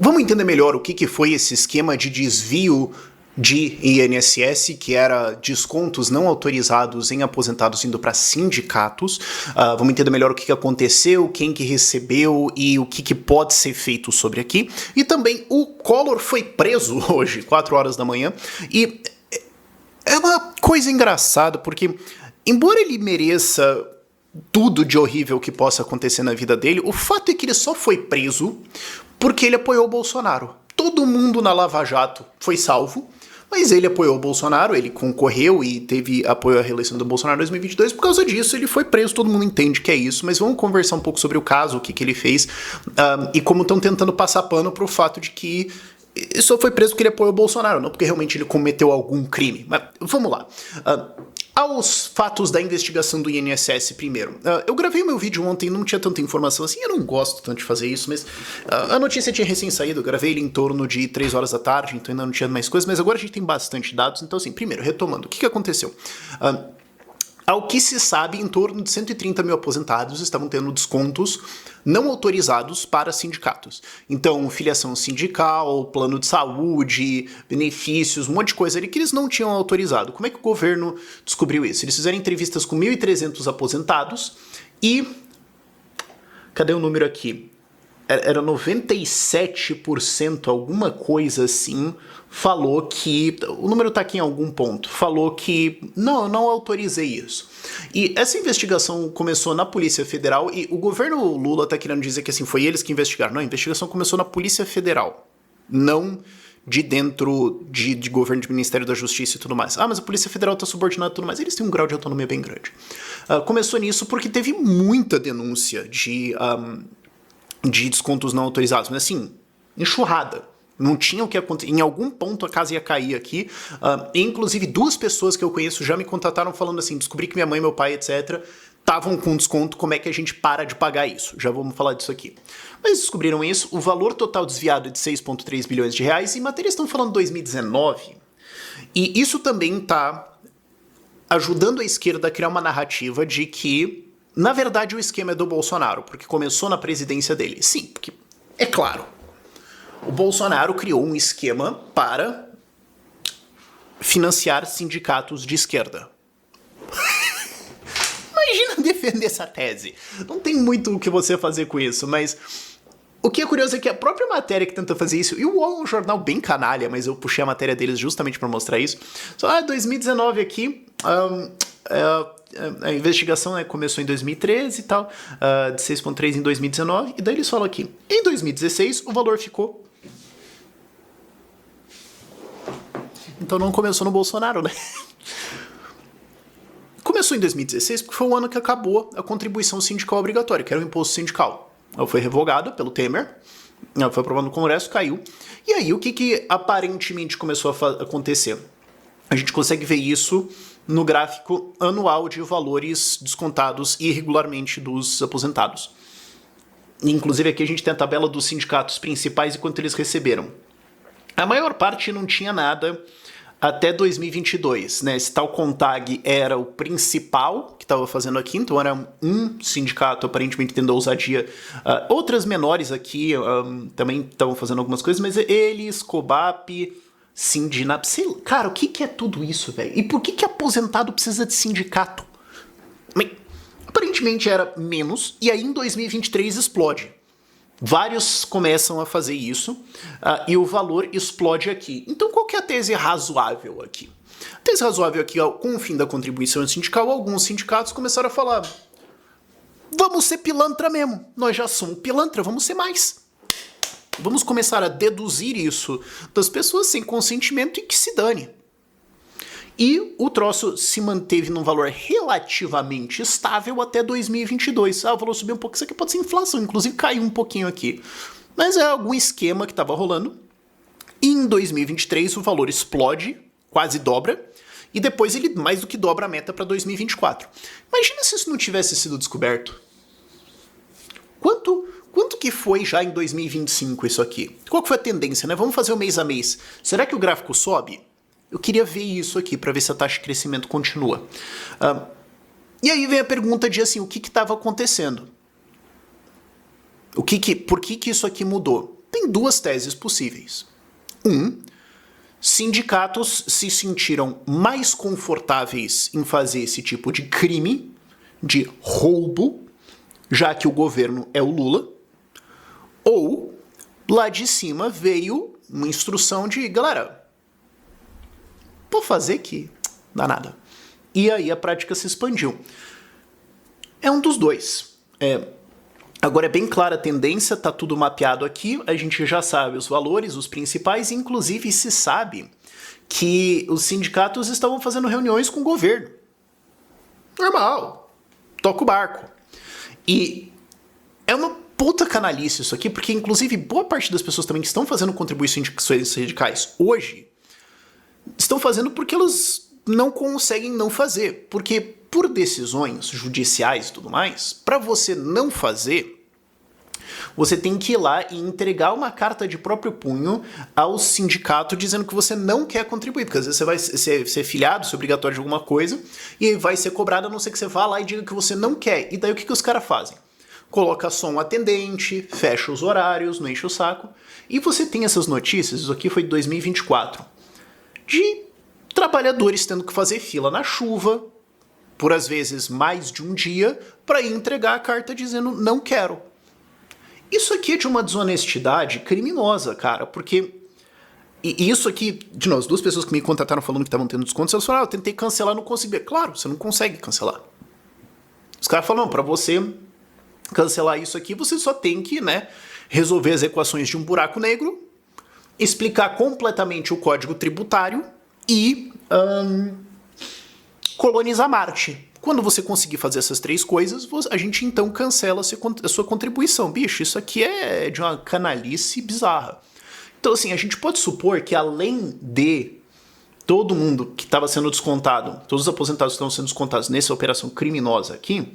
Vamos entender melhor o que foi esse esquema de desvio de INSS, que era descontos não autorizados em aposentados indo para sindicatos. Vamos entender melhor o que aconteceu, quem que recebeu e o que pode ser feito sobre aqui. E também o Collor foi preso hoje, 4 horas da manhã, e é uma coisa engraçada, porque embora ele mereça tudo de horrível que possa acontecer na vida dele, o fato é que ele só foi preso porque ele apoiou o Bolsonaro. Todo mundo na Lava Jato foi salvo, mas ele apoiou o Bolsonaro, ele concorreu e teve apoio à reeleição do Bolsonaro em 2022, por causa disso ele foi preso, todo mundo entende que é isso, mas vamos conversar um pouco sobre o caso, o que ele fez, e como estão tentando passar pano pro fato de que ele só foi preso porque ele apoiou o Bolsonaro, não porque realmente ele cometeu algum crime. Mas vamos lá. Aos fatos da investigação do INSS primeiro. Eu gravei o meu vídeo ontem, não tinha tanta informação assim, eu não gosto tanto de fazer isso, mas a notícia tinha recém saído, eu gravei ele em torno de 3 horas da tarde, então ainda não tinha mais coisas, mas agora a gente tem bastante dados, então assim, primeiro, retomando, o que aconteceu? Ao que se sabe, em torno de 130 mil aposentados estavam tendo descontos não autorizados para sindicatos. Então, filiação sindical, plano de saúde, benefícios, um monte de coisa ali que eles não tinham autorizado. Como é que o governo descobriu isso? Eles fizeram entrevistas com 1.300 aposentados e... Cadê o número aqui? Era 97%, alguma coisa assim, falou que... O número tá aqui em algum ponto. Falou que, não, eu não autorizei isso. E essa investigação começou na Polícia Federal e o governo Lula tá querendo dizer que assim, foi eles que investigaram. Não, a investigação começou na Polícia Federal, não de dentro de governo, de Ministério da Justiça e tudo mais. Mas a Polícia Federal tá subordinada e tudo mais. Eles têm um grau de autonomia bem grande. Começou nisso porque teve muita denúncia de descontos não autorizados, mas assim, enxurrada. Não tinha o que acontecer. Em algum ponto a casa ia cair aqui. Inclusive, 2 pessoas que eu conheço já me contataram falando assim, descobri que minha mãe, meu pai, etc., estavam com desconto, como é que a gente para de pagar isso? Já vamos falar disso aqui. Mas descobriram isso, o valor total desviado é de 6,3 bilhões de reais, e matérias estão falando 2019. E isso também está ajudando a esquerda a criar uma narrativa de que, na verdade, o esquema é do Bolsonaro, porque começou na presidência dele. Sim, porque, é claro, o Bolsonaro criou um esquema para financiar sindicatos de esquerda. Imagina defender essa tese. Não tem muito o que você fazer com isso, mas o que é curioso é que a própria matéria que tenta fazer isso, e o UOL é um jornal bem canalha, mas eu puxei a matéria deles justamente para mostrar isso. Só 2019 aqui, a investigação começou em 2013 e tal, de 6,3 em 2019, e daí eles falam aqui, em 2016 o valor ficou... Então não começou no Bolsonaro, né? Começou em 2016 porque foi o ano que acabou a contribuição sindical obrigatória, que era o imposto sindical. Ela foi revogada pelo Temer, ela foi aprovada no Congresso, caiu. E aí o que aparentemente começou a acontecer? A gente consegue ver isso no gráfico anual de valores descontados irregularmente dos aposentados. Inclusive aqui a gente tem a tabela dos sindicatos principais e quanto eles receberam. A maior parte não tinha nada até 2022, né? Esse tal CONTAG era o principal que estava fazendo aqui, então era um sindicato aparentemente tendo ousadia. Outras menores aqui também estavam fazendo algumas coisas, mas eles, COBAP, Sindinap, sei lá. Cara, o que é tudo isso, velho? E por que aposentado precisa de sindicato? Bem, aparentemente era menos, e aí em 2023 explode. Vários começam a fazer isso e o valor explode aqui. Então qual que é a tese razoável aqui? A tese razoável aqui, com o fim da contribuição sindical, alguns sindicatos começaram a falar: vamos ser pilantra mesmo, nós já somos pilantra, vamos ser mais. Vamos começar a deduzir isso das pessoas sem consentimento e que se dane. E o troço se manteve num valor relativamente estável até 2022. O valor subiu um pouco, isso aqui pode ser inflação, inclusive caiu um pouquinho aqui. Mas é algum esquema que estava rolando. E em 2023 o valor explode, quase dobra, e depois ele mais do que dobra a meta para 2024. Imagina se isso não tivesse sido descoberto. Quanto que foi já em 2025 isso aqui? Qual que foi a tendência, né? Vamos fazer o mês a mês. Será que o gráfico sobe? Eu queria ver isso aqui, para ver se a taxa de crescimento continua. E aí vem a pergunta de, assim, o que estava acontecendo? Por que isso aqui mudou? tem duas teses possíveis. Sindicatos se sentiram mais confortáveis em fazer esse tipo de crime, de roubo, já que o governo é o Lula, ou lá de cima veio uma instrução de, galera, vou fazer que dá nada. E aí a prática se expandiu. É um dos dois. Agora é bem clara a tendência, tá tudo mapeado aqui, a gente já sabe os valores, os principais, inclusive se sabe que os sindicatos estavam fazendo reuniões com o governo. Normal. Toca o barco. E é uma puta canalice isso aqui, porque inclusive boa parte das pessoas também que estão fazendo contribuições sindicais hoje estão fazendo porque elas não conseguem não fazer. Porque por decisões judiciais e tudo mais, para você não fazer, você tem que ir lá e entregar uma carta de próprio punho ao sindicato dizendo que você não quer contribuir, porque às vezes você vai ser filiado, ser obrigatório de alguma coisa, e vai ser cobrado a não ser que você vá lá e diga que você não quer. E daí o que os caras fazem? Coloca só um atendente, fecha os horários, não enche o saco, e você tem essas notícias, isso aqui foi de 2024, de trabalhadores tendo que fazer fila na chuva, por às vezes mais de um dia, para ir entregar a carta dizendo não quero. Isso aqui é de uma desonestidade criminosa, cara, porque... E isso aqui, de novo, as duas pessoas que me contataram falando que estavam tendo descontos, elas falaram, eu tentei cancelar, não consegui. Claro, você não consegue cancelar. Os caras falam, não, pra você cancelar isso aqui, você só tem que, né, resolver as equações de um buraco negro, explicar completamente o código tributário e colonizar Marte. Quando você conseguir fazer essas três coisas, a gente então cancela a sua contribuição. Bicho, isso aqui é de uma canalice bizarra. Então, assim, a gente pode supor que além de todo mundo que estava sendo descontado, todos os aposentados que estão sendo descontados nessa operação criminosa aqui,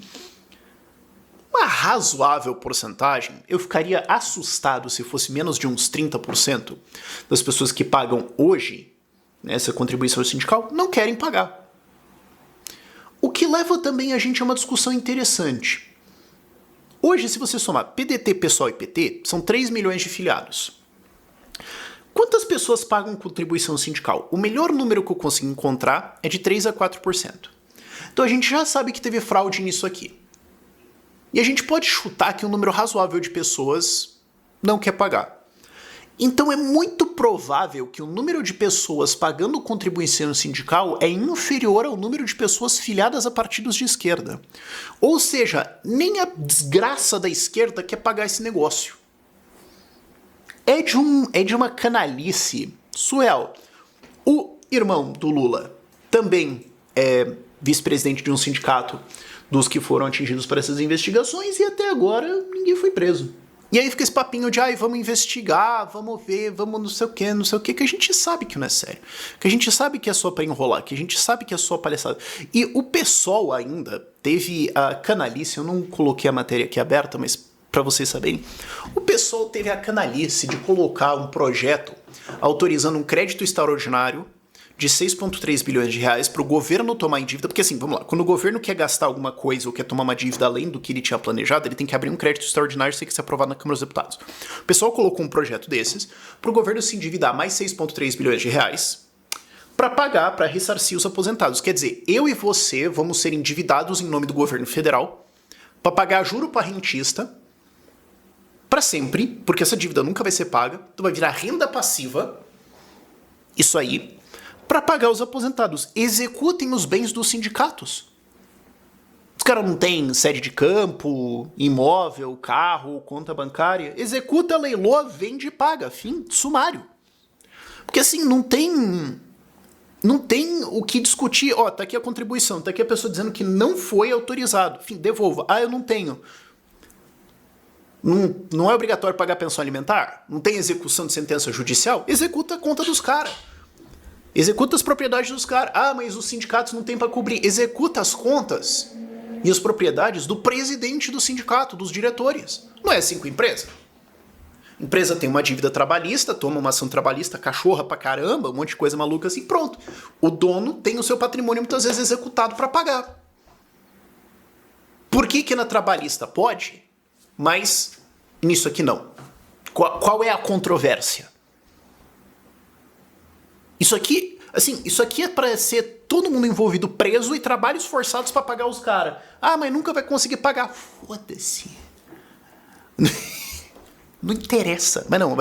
uma razoável porcentagem, eu ficaria assustado se fosse menos de uns 30% das pessoas que pagam hoje essa contribuição sindical não querem pagar. O que leva também a gente a uma discussão interessante. Hoje, se você somar PDT, PSOL e PT, são 3 milhões de filiados. Quantas pessoas pagam contribuição sindical? O melhor número que eu consigo encontrar é de 3 a 4%. Então a gente já sabe que teve fraude nisso aqui. E a gente pode chutar que um número razoável de pessoas não quer pagar. Então é muito provável que o número de pessoas pagando contribuição sindical é inferior ao número de pessoas filiadas a partidos de esquerda. Ou seja, nem a desgraça da esquerda quer pagar esse negócio. É de uma canalice surreal. O irmão do Lula também é vice-presidente de um sindicato dos que foram atingidos por essas investigações e até agora ninguém foi preso. E aí fica esse papinho de, vamos investigar, vamos ver, vamos não sei o que a gente sabe que não é sério. Que a gente sabe que é só pra enrolar, que a gente sabe que é só palhaçada. E o PSOL ainda teve a canalice, eu não coloquei a matéria aqui aberta, mas pra vocês saberem, o PSOL teve a canalice de colocar um projeto autorizando um crédito extraordinário de 6,3 bilhões de reais para o governo tomar em dívida, porque assim, vamos lá, quando o governo quer gastar alguma coisa ou quer tomar uma dívida além do que ele tinha planejado, ele tem que abrir um crédito extraordinário e tem que ser aprovado na Câmara dos Deputados. O pessoal colocou um projeto desses para o governo se endividar mais 6,3 bilhões de reais para pagar, para ressarcir os aposentados. Quer dizer, eu e você vamos ser endividados em nome do governo federal para pagar juro para rentista para sempre, porque essa dívida nunca vai ser paga, então vai virar renda passiva, isso aí, para pagar os aposentados. Executem os bens dos sindicatos. Os caras não têm sede de campo, imóvel, carro, conta bancária. Executa, leiloa, vende e paga. Fim, sumário. Porque assim, não tem o que discutir. Ó, tá aqui a contribuição, tá aqui a pessoa dizendo que não foi autorizado. Fim, devolva. Eu não tenho. Não é obrigatório pagar pensão alimentar? Não tem execução de sentença judicial? Executa a conta dos caras. Executa as propriedades dos caras. Mas os sindicatos não têm para cobrir. Executa as contas e as propriedades do presidente do sindicato, dos diretores. Não é assim com a empresa? A empresa tem uma dívida trabalhista, toma uma ação trabalhista, cachorra pra caramba, um monte de coisa maluca assim, pronto. O dono tem o seu patrimônio muitas vezes executado para pagar. Por que na trabalhista pode, mas nisso aqui não? Qual é a controvérsia? Isso aqui, assim, isso aqui é pra ser todo mundo envolvido preso e trabalhos forçados pra pagar os caras. Ah, mas nunca vai conseguir pagar. Foda-se. Não interessa. Mas não,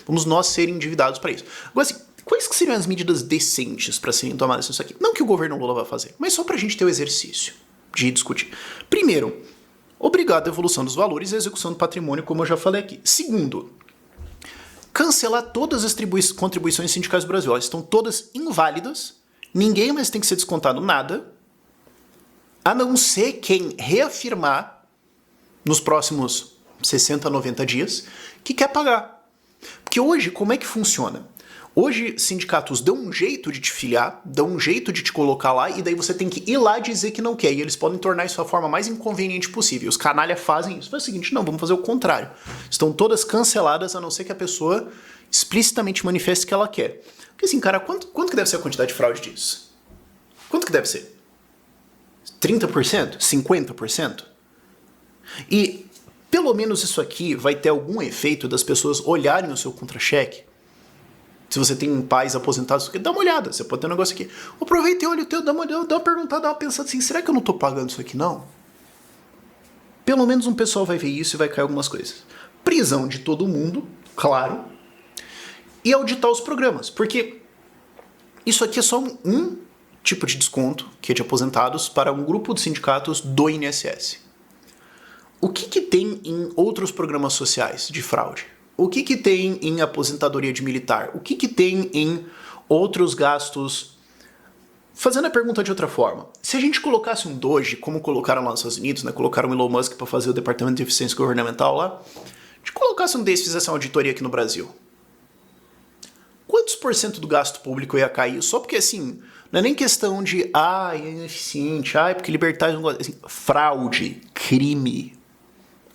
vamos nós ser endividados pra isso. Agora, assim, quais que seriam as medidas decentes pra serem tomadas nisso aqui? Não que o governo Lula vai fazer, mas só pra gente ter o exercício de discutir. Primeiro, obrigado à evolução dos valores e à execução do patrimônio, como eu já falei aqui. Segundo, cancelar todas as contribuições sindicais do Brasil. Elas estão todas inválidas, ninguém mais tem que ser descontado nada, a não ser quem reafirmar nos próximos 60, 90 dias que quer pagar. Porque hoje, como é que funciona? Hoje, sindicatos dão um jeito de te filiar, dão um jeito de te colocar lá, e daí você tem que ir lá dizer que não quer. E eles podem tornar isso a forma mais inconveniente possível. Os canalha fazem isso. Faz o seguinte, não, vamos fazer o contrário. Estão todas canceladas, a não ser que a pessoa explicitamente manifeste que ela quer. Porque assim, cara, quanto que deve ser a quantidade de fraude disso? Quanto que deve ser? 30%? 50%? E pelo menos isso aqui vai ter algum efeito das pessoas olharem o seu contra-cheque. Se você tem pais aposentados, dá uma olhada. Você pode ter um negócio aqui. Aproveita e olha o teu, dá uma perguntada, dá uma pensada assim, será que eu não tô pagando isso aqui, não? Pelo menos um pessoal vai ver isso e vai cair algumas coisas. Prisão de todo mundo, claro. E auditar os programas. Porque isso aqui é só um tipo de desconto, que é de aposentados, para um grupo de sindicatos do INSS. O que tem em outros programas sociais de fraude? O que tem em aposentadoria de militar? O que tem em outros gastos? Fazendo a pergunta de outra forma, se a gente colocasse um Doge, como colocaram lá nos Estados Unidos, né, colocaram o Elon Musk para fazer o Departamento de Eficiência Governamental lá, a gente colocasse um desses e fizesse uma auditoria aqui no Brasil, quantos por cento do gasto público ia cair? Só porque, assim, não é nem questão de, é ineficiente, porque libertários não gostam, assim, fraude, crime.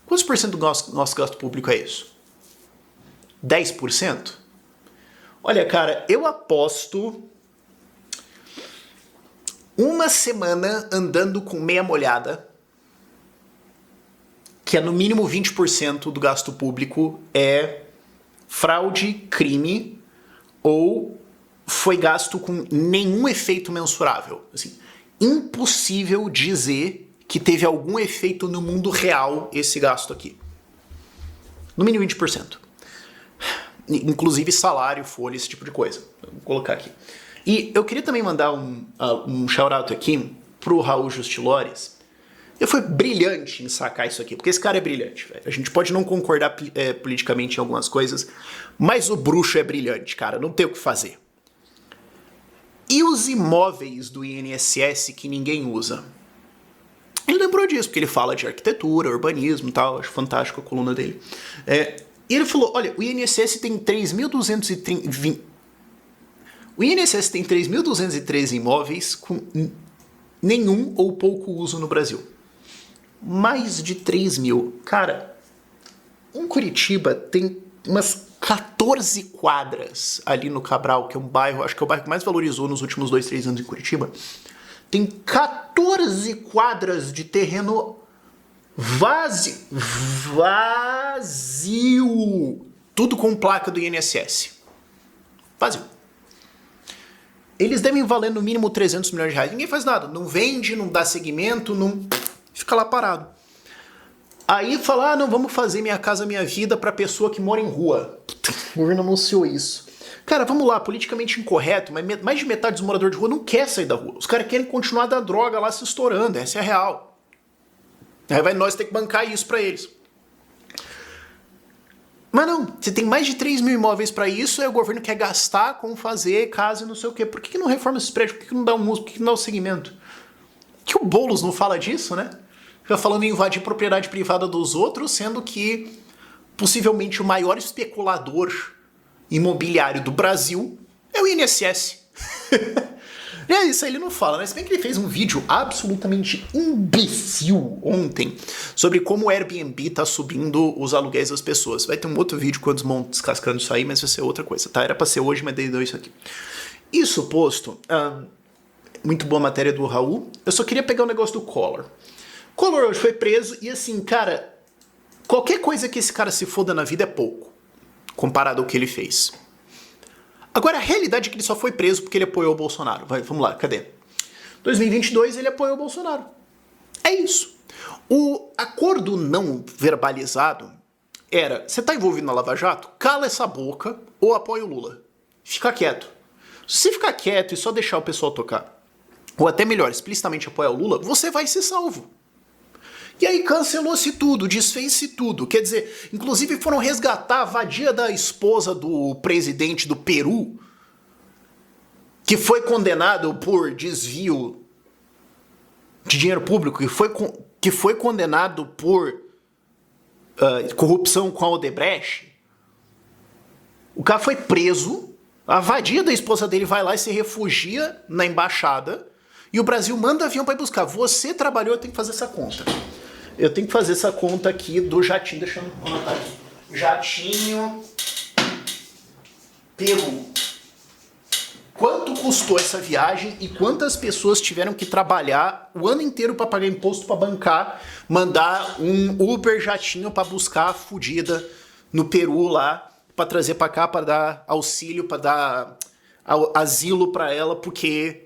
Quantos por cento do nosso gasto público é isso? 10%? Olha, cara, eu aposto uma semana andando com meia molhada, que é no mínimo 20% do gasto público é fraude, crime, ou foi gasto com nenhum efeito mensurável. Assim, impossível dizer que teve algum efeito no mundo real esse gasto aqui. No mínimo 20%. Inclusive salário, folha, esse tipo de coisa. Vou colocar aqui. E eu queria também mandar um shout-out aqui pro Raul Justilores. Ele foi brilhante em sacar isso aqui, porque esse cara é brilhante, velho. A gente pode não concordar politicamente em algumas coisas, mas o bruxo é brilhante, cara. Não tem o que fazer. E os imóveis do INSS que ninguém usa? Ele lembrou disso, porque ele fala de arquitetura, urbanismo e tal. Acho fantástico a coluna dele. E ele falou, olha, o INSS tem 3.220... O INSS tem 3.213 imóveis com nenhum ou pouco uso no Brasil. Mais de 3 mil. Cara, em Curitiba tem umas 14 quadras ali no Cabral, que é um bairro, acho que é o bairro que mais valorizou nos últimos 2, 3 anos em Curitiba. Tem 14 quadras de terreno vazio. Tudo com placa do INSS. Vazio. Eles devem valer no mínimo 300 milhões de reais. Ninguém faz nada. Não vende, não dá seguimento, não... Fica lá parado. Aí fala, não, vamos fazer Minha Casa Minha Vida pra pessoa que mora em rua. O governo anunciou isso. Cara, vamos lá, politicamente incorreto, mas mais de metade dos moradores de rua não quer sair da rua. Os caras querem continuar da droga lá se estourando, essa é a real. Aí vai nós ter que bancar isso pra eles. Mas não, você tem mais de 3 mil imóveis pra isso, aí o governo quer gastar com fazer casa e não sei o quê. Por que não reforma esses prédios? Por que não dá um uso? Por que não dá um segmento? Que o Boulos não fala disso, né? Fica falando em invadir propriedade privada dos outros, sendo que possivelmente o maior especulador imobiliário do Brasil é o INSS. É isso aí, ele não fala, né? Se bem que ele fez um vídeo absolutamente imbecil ontem sobre como o Airbnb tá subindo os aluguéis das pessoas. Vai ter um outro vídeo quando vão descascando isso aí, mas vai ser outra coisa, tá? Era pra ser hoje, mas deu isso aqui. Isso posto, muito boa matéria do Raul. Eu só queria pegar o negócio do Collor. Collor hoje foi preso e assim, cara, Qualquer coisa que esse cara se foda na vida é pouco, comparado ao que ele fez. Agora, a realidade é que ele só foi preso porque ele apoiou o Bolsonaro. Vamos lá, cadê? 2022 ele apoiou o Bolsonaro. É isso. O acordo não verbalizado era, você tá envolvido na Lava Jato? Cala essa boca ou apoia o Lula. Fica quieto. Se você ficar quieto e só deixar o pessoal tocar, ou até melhor, explicitamente apoiar o Lula, você vai ser salvo. E aí cancelou-se tudo, desfez-se tudo. Quer dizer, inclusive foram resgatar a vadia da esposa do presidente do Peru, que foi condenado por desvio de dinheiro público, que foi condenado por corrupção com a Odebrecht. O cara foi preso, a vadia da esposa dele vai lá e se refugia na embaixada, e o Brasil manda avião para ir buscar. Você trabalhou, eu tenho que fazer essa conta. Eu tenho que fazer essa conta aqui do jatinho, deixa eu anotar aqui. Jatinho Peru. Quanto custou essa viagem e quantas pessoas tiveram que trabalhar o ano inteiro para pagar imposto, para bancar, mandar um Uber jatinho para buscar a fudida no Peru lá, para trazer para cá, para dar auxílio, para dar asilo para ela, porque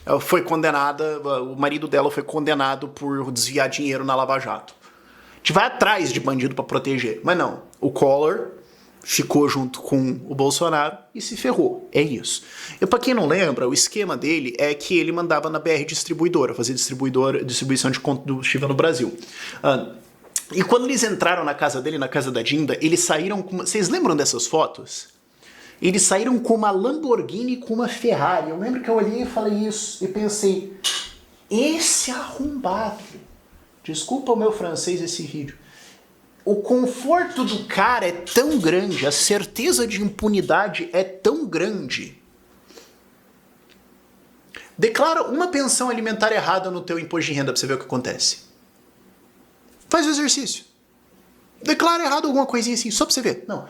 ela foi condenada, o marido dela foi condenado por desviar dinheiro na Lava Jato. A gente vai atrás de bandido para proteger, mas não. O Collor ficou junto com o Bolsonaro e se ferrou. É isso. E pra quem não lembra, o esquema dele é que ele mandava na BR Distribuidora, fazer distribuição de combustível no Brasil. E quando eles entraram na casa dele, na casa da Dinda, eles saíram com... Vocês lembram dessas fotos? Eles saíram com uma Lamborghini e com uma Ferrari. Eu lembro que eu olhei e falei isso e pensei, esse arrombado, desculpa o meu francês esse vídeo, o conforto do cara é tão grande, a certeza de impunidade é tão grande. Declara uma pensão alimentar errada no teu imposto de renda pra você ver o que acontece. Faz o exercício. Declara errado alguma coisinha assim, só pra você ver. Não.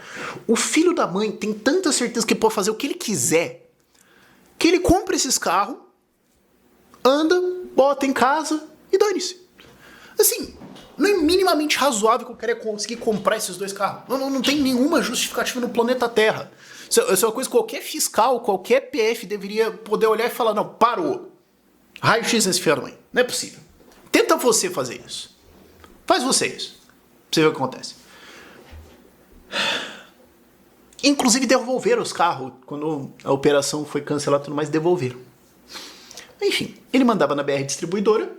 O filho da mãe tem tanta certeza que pode fazer o que ele quiser, que ele compra esses carros, anda, bota em casa e dane-se. Assim, não é minimamente razoável que o cara ia conseguir comprar esses dois carros. Não tem nenhuma justificativa no planeta Terra. Isso é uma coisa que qualquer fiscal, qualquer PF deveria poder olhar e falar, não, parou. Raio-x nesse filho da mãe. Não é possível. Tenta você fazer isso. Faz você isso. Pra você ver o que acontece. Inclusive devolveram os carros. Quando a operação foi cancelada e tudo mais, devolveram. Enfim, ele mandava na BR Distribuidora,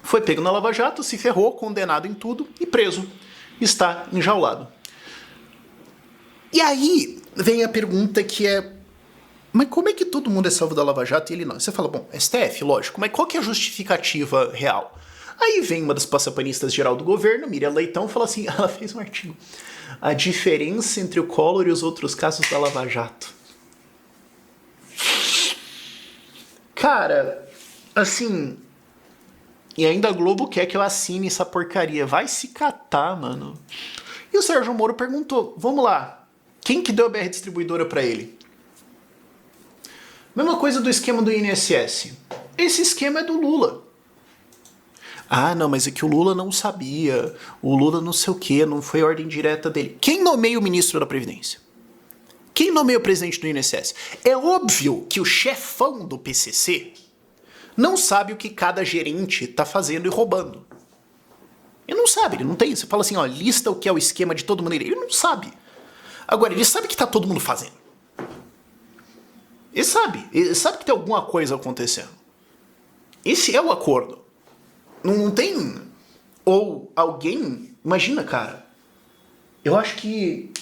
foi pego na Lava Jato, se ferrou, condenado em tudo e preso. Está enjaulado. E aí vem a pergunta que é, mas como é que todo mundo é salvo da Lava Jato e ele não? Você fala, bom, STF, lógico, mas qual que é a justificativa real? Aí vem uma das passapanistas geral do governo, Miriam Leitão, fala assim, ela fez um artigo, a diferença entre o Collor e os outros casos da Lava Jato. Cara, assim... E ainda a Globo quer que eu assine essa porcaria. Vai se catar, mano. E o Sérgio Moro perguntou, vamos lá, quem que deu a BR Distribuidora pra ele? Mesma coisa do esquema do INSS. Esse esquema é do Lula. Ah, não, mas é que o Lula não sabia. O Lula não sei o quê, não foi ordem direta dele. Quem nomeia o ministro da Previdência? Quem nomeia o presidente do INSS? É óbvio que o chefão do PCC não sabe o que cada gerente tá fazendo e roubando. Ele não sabe, ele não tem. Você fala assim, ó, lista o que é o esquema de todo mundo. Ele não sabe. Agora, ele sabe que tá todo mundo fazendo. Ele sabe que tem alguma coisa acontecendo. Esse é o acordo. Não tem... Ou alguém... Imagina, cara. Eu acho que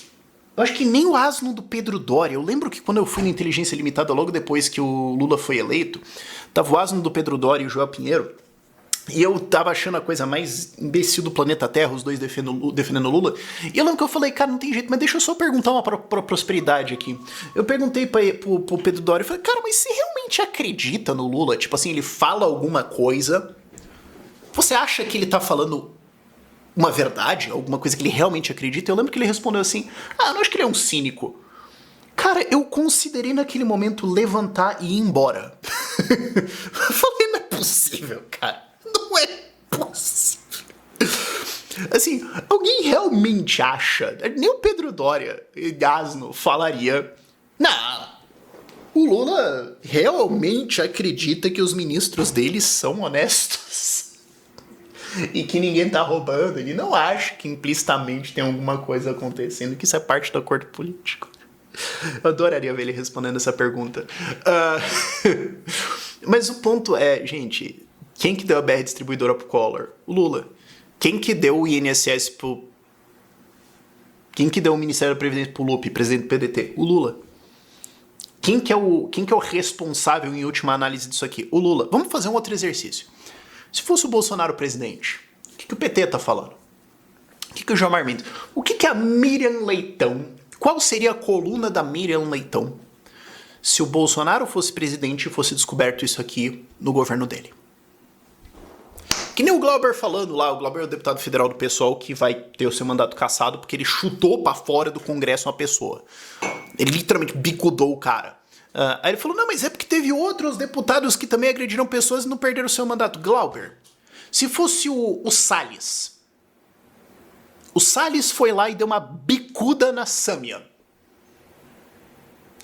nem o asno do Pedro Doria... Eu lembro que quando eu fui na Inteligência Limitada, logo depois que o Lula foi eleito, tava o asno do Pedro Doria e o Joel Pinheiro, e eu tava achando a coisa mais imbecil do planeta Terra, os dois defendendo o Lula. E eu lembro que eu falei, cara, não tem jeito, mas deixa eu só perguntar uma pra prosperidade aqui. Eu perguntei pro Pedro Doria, eu falei, cara, mas você realmente acredita no Lula? Tipo assim, ele fala alguma coisa... Você acha que ele tá falando uma verdade? Alguma coisa que ele realmente acredita? Eu lembro que ele respondeu assim, eu não acho que ele é um cínico. Cara, eu considerei naquele momento levantar e ir embora. Eu falei, não é possível, cara. Não é possível. Assim, alguém realmente acha, nem o Pedro Doria, asno, falaria, não, o Lula realmente acredita que os ministros dele são honestos e que ninguém tá roubando. Ele não acha que implicitamente tem alguma coisa acontecendo, que isso é parte do acordo político. Eu adoraria ver ele respondendo essa pergunta. Mas o ponto é, gente, quem que deu a BR distribuidora pro Collor? O Lula. Quem que deu o INSS pro... Quem que deu o Ministério da Previdência pro Lupe, presidente do PDT? O Lula. Quem que é o responsável em última análise disso aqui? O Lula. Vamos fazer um outro exercício. Se fosse o Bolsonaro presidente, o que o PT tá falando? O que o João Armindo? O que a Miriam Leitão? Qual seria a coluna da Miriam Leitão se o Bolsonaro fosse presidente e fosse descoberto isso aqui no governo dele? Que nem o Glauber falando lá, o Glauber é o deputado federal do PSOL que vai ter o seu mandato cassado porque ele chutou pra fora do Congresso uma pessoa. Ele literalmente bicudou o cara. Aí ele falou, não, mas é porque teve outros deputados que também agrediram pessoas e não perderam o seu mandato. Glauber, se fosse o Salles. O Salles foi lá e deu uma bicuda na Sâmia.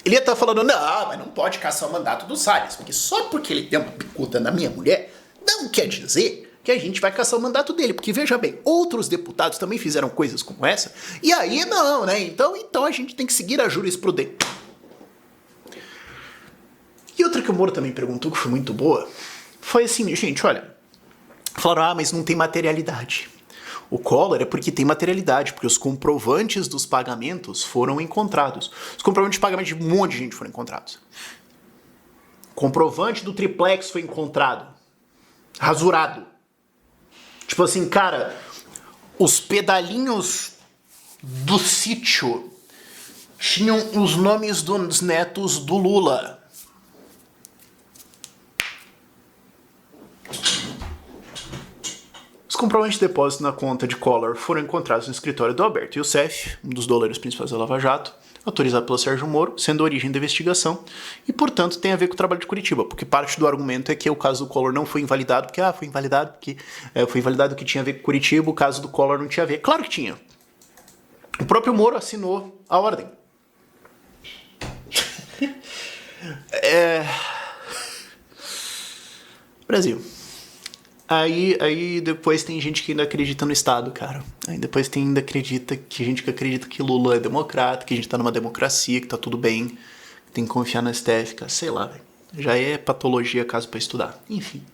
Ele ia estar falando, não, mas não pode caçar o mandato do Salles, porque só porque ele deu uma bicuda na minha mulher, não quer dizer que a gente vai caçar o mandato dele, porque veja bem, outros deputados também fizeram coisas como essa, e aí não, né? Então a gente tem que seguir a jurisprudência. E outra que o Moro também perguntou, que foi muito boa, foi assim, gente, olha, falaram, mas não tem materialidade. O Collor é porque tem materialidade, porque os comprovantes dos pagamentos foram encontrados. Os comprovantes de pagamento de um monte de gente foram encontrados. O comprovante do triplex foi encontrado. Rasurado. Tipo assim, cara, os pedalinhos do sítio tinham os nomes dos netos do Lula. Os comprovantes de depósito na conta de Collor foram encontrados no escritório do Alberto Youssef, um dos doleiros principais da Lava Jato, autorizado pelo Sérgio Moro, sendo a origem da investigação, e, portanto, tem a ver com o trabalho de Curitiba, porque parte do argumento é que o caso do Collor não foi invalidado, porque, foi invalidado que tinha a ver com Curitiba, o caso do Collor não tinha a ver. Claro que tinha. O próprio Moro assinou a ordem. Brasil. Aí depois tem gente que ainda acredita no Estado, cara. Aí depois ainda gente que acredita que Lula é democrata, que a gente tá numa democracia, que tá tudo bem, que tem que confiar no STF, cara. Sei lá, velho. Já é patologia caso pra estudar. Enfim.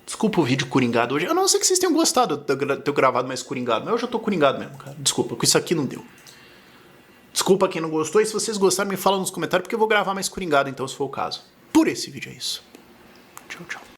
Desculpa o vídeo coringado hoje. Eu não sei que vocês tenham gostado de eu ter gravado mais coringado, mas eu já tô coringado mesmo, cara. Desculpa, com isso aqui não deu. Desculpa quem não gostou, e se vocês gostaram, me fala nos comentários, porque eu vou gravar mais coringado, então, se for o caso. Por esse vídeo é isso. Tchau, tchau.